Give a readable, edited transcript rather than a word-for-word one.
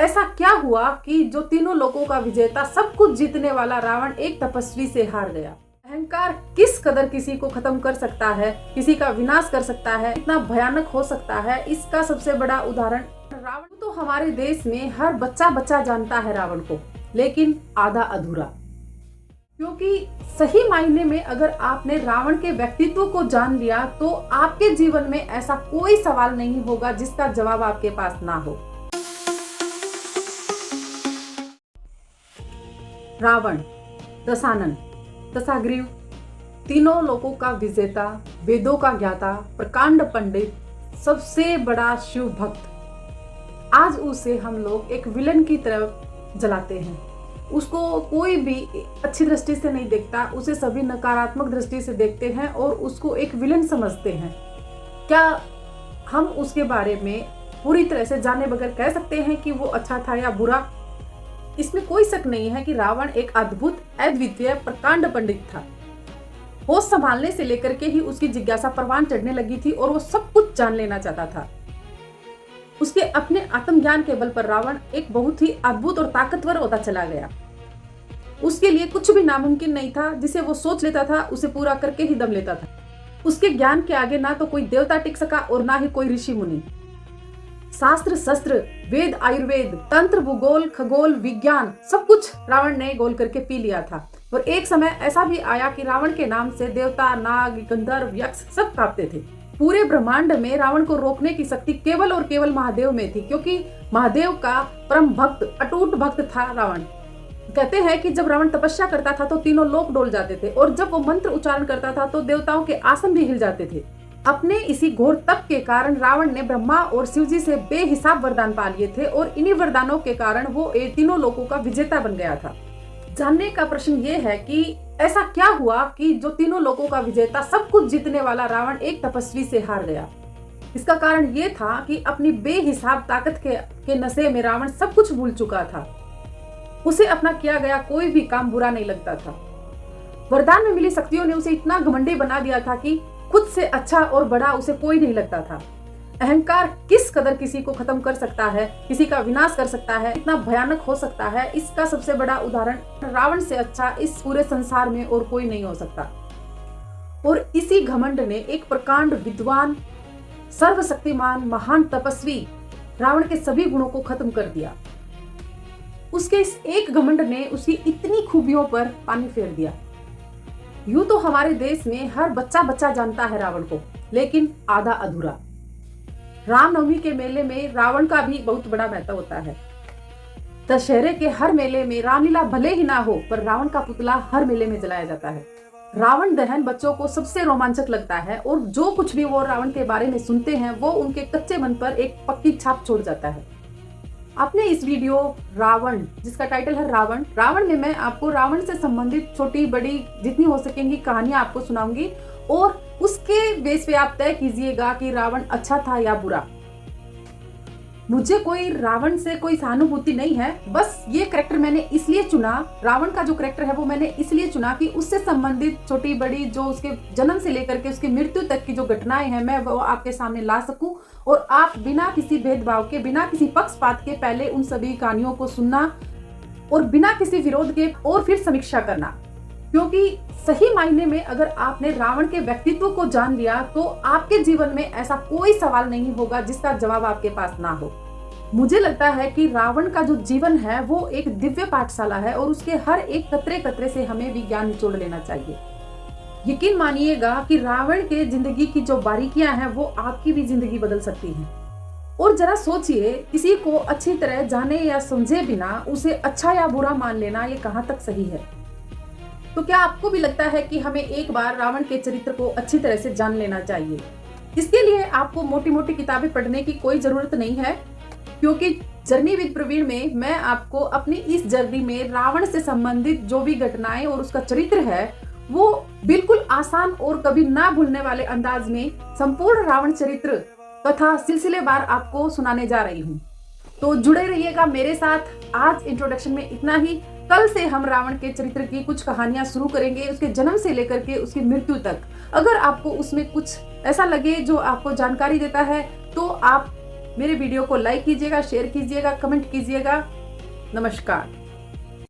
ऐसा क्या हुआ कि जो तीनों लोगों का विजेता, सब कुछ जीतने वाला रावण एक तपस्वी से हार गया। अहंकार किस कदर किसी को खत्म कर सकता है, किसी का विनाश कर सकता है, इतना भयानक हो सकता है, इसका सबसे बड़ा उदाहरण रावण। तो हमारे देश में हर बच्चा बच्चा जानता है रावण को, लेकिन आधा अधूरा। क्योंकि सही मायने में अगर आपने रावण के व्यक्तित्व को जान लिया तो आपके जीवन में ऐसा कोई सवाल नहीं होगा जिसका जवाब आपके पास ना हो। रावण, दशानन, दशाग्रीव, तीनों लोगों का विजेता, वेदों का ज्ञाता, प्रकांड पंडित, सबसे बड़ा शिव भक्त। आज उसे हम लोग एक विलन की तरफ जलाते हैं। उसको कोई भी अच्छी दृष्टि से नहीं देखता, उसे सभी नकारात्मक दृष्टि से देखते हैं और उसको एक विलन समझते हैं। क्या हम उसके बारे में पूरी तरह से जाने बगैर कह सकते हैं कि वो अच्छा था या बुरा? इसमें कोई शक नहीं है कि रावण एक अद्भुत, अद्वितीय, प्रकांड पंडित था। होश संभालने से लेकर के ही उसकी जिज्ञासा परवान चढ़ने लगी थी और वो सब कुछ जान लेना चाहता था। उसके अपने आत्मज्ञान के बल पर रावण एक बहुत ही अद्भुत और ताकतवर होता चला गया। उसके लिए कुछ भी नामुमकिन नहीं था। जिसे वो सोच लेता था उसे पूरा करके ही दम लेता था। उसके ज्ञान के आगे ना तो कोई देवता टिक सका और ना ही कोई ऋषि मुनि। शास्त्र, शस्त्र, वेद, आयुर्वेद, तंत्र, भूगोल, खगोल, विज्ञान, सब कुछ रावण ने गोल करके पी लिया था। और एक समय ऐसा भी आया कि रावण के नाम से देवता, नाग, गंधर्व, यक्ष सब कांपते थे। पूरे ब्रह्मांड में रावण को रोकने की शक्ति केवल और केवल महादेव में थी, क्योंकि महादेव का परम भक्त, अटूट भक्त था रावण। कहते हैं कि जब रावण तपस्या करता था तो तीनों लोक डोल जाते थे और जब वो मंत्र उच्चारण करता था तो देवताओं के आसन भी हिल जाते थे। अपने इसी घोर तप के कारण रावण ने ब्रह्मा और शिव जी से बेहिसाब वरदान पा लिए थे और इन्हीं वरदानों के कारण वो तीनों लोगों का विजेता बन गया था। जानने का प्रश्न ये है कि ऐसा क्या हुआ कि जो तीनों लोगों का विजेता, सब कुछ जीतने वाला रावण एक तपस्वी से हार गया। इसका कारण ये था कि अपनी बेहिसाब ताकत के नशे में रावण सब कुछ भूल चुका था। उसे अपना किया गया कोई भी काम बुरा नहीं लगता था। वरदान में मिली शक्तियों ने उसे इतना घमंडी बना दिया था कि खुद से अच्छा और बड़ा उसे कोई नहीं लगता था। अहंकार किस कदर किसी को खत्म कर सकता है, किसी का विनाश कर सकता है, इतना भयानक हो सकता है, इसका सबसे बड़ा उदाहरण रावण से अच्छा इस पूरे संसार में और कोई नहीं हो सकता। और इसी घमंड ने एक प्रकांड, विद्वान, सर्वशक्तिमान, महान तपस्वी रावण के सभी गुणों को खत्म कर दिया। उसके इस एक घमंड ने उसकी इतनी खूबियों पर पानी फेर दिया। यूं तो हमारे देश में हर बच्चा बच्चा जानता है रावण को, लेकिन आधा अधूरा। रामनवमी के मेले में रावण का भी बहुत बड़ा महत्व होता है। दशहरे के हर मेले में रामलीला भले ही ना हो, पर रावण का पुतला हर मेले में जलाया जाता है। रावण दहन बच्चों को सबसे रोमांचक लगता है और जो कुछ भी वो रावण के बारे में सुनते हैं वो उनके कच्चे मन पर एक पक्की छाप छोड़ जाता है। आपने इस वीडियो रावण, जिसका टाइटल है रावण में मैं आपको रावण से संबंधित छोटी बड़ी जितनी हो सकेंगी कहानियां आपको सुनाऊंगी और उसके बेस पे आप तय कीजिएगा कि रावण अच्छा था या बुरा। मुझे कोई रावण से कोई सहानुभूति नहीं है, बस ये कैरेक्टर मैंने इसलिए चुना, रावण का जो कैरेक्टर है वो मैंने इसलिए चुना कि उससे संबंधित छोटी बड़ी जो उसके जन्म से लेकर के उसकी मृत्यु तक की जो घटनाएं हैं मैं वो आपके सामने ला सकूं और आप बिना किसी भेदभाव के, बिना किसी पक्षपात के पहले उन सभी कहानियों को सुनना और बिना किसी विरोध के और फिर समीक्षा करना। क्योंकि सही मायने में अगर आपने रावण के व्यक्तित्व को जान लिया तो आपके जीवन में ऐसा कोई सवाल नहीं होगा जिसका जवाब आपके पास ना हो। मुझे लगता है कि रावण का जो जीवन है वो एक दिव्य पाठशाला है और उसके हर एक कतरे कतरे से हमें भी ज्ञान निचोड़ लेना चाहिए। यकीन मानिएगा कि रावण के जिंदगी की जो बारीकियां हैं वो आपकी भी जिंदगी बदल सकती हैं। और जरा सोचिए, किसी को अच्छी तरह जाने या समझे बिना उसे अच्छा या बुरा मान लेना ये कहां तक सही है? तो क्या आपको भी लगता है कि हमें एक बार रावण के चरित्र को अच्छी तरह से जान लेना चाहिए? इसके लिए आपको मोटी मोटी किताबें पढ़ने की कोई जरूरत नहीं है, क्योंकि जर्नी विद प्रवीण में मैं आपको अपनी इस जर्नी में रावण से संबंधित जो भी घटनाएं और उसका चरित्र है वो बिल्कुल आसान और कभी ना भूलने वाले अंदाज में संपूर्ण रावण चरित्र तथा सिलसिलेवार आपको सुनाने जा रही हूँ। तो जुड़े रहिएगा मेरे साथ। आज इंट्रोडक्शन में इतना ही। कल से हम रावण के चरित्र की कुछ कहानियां शुरू करेंगे, उसके जन्म से लेकर के उसकी मृत्यु तक। अगर आपको उसमें कुछ ऐसा लगे जो आपको जानकारी देता है तो आप मेरे वीडियो को लाइक कीजिएगा, शेयर कीजिएगा, कमेंट कीजिएगा। नमस्कार।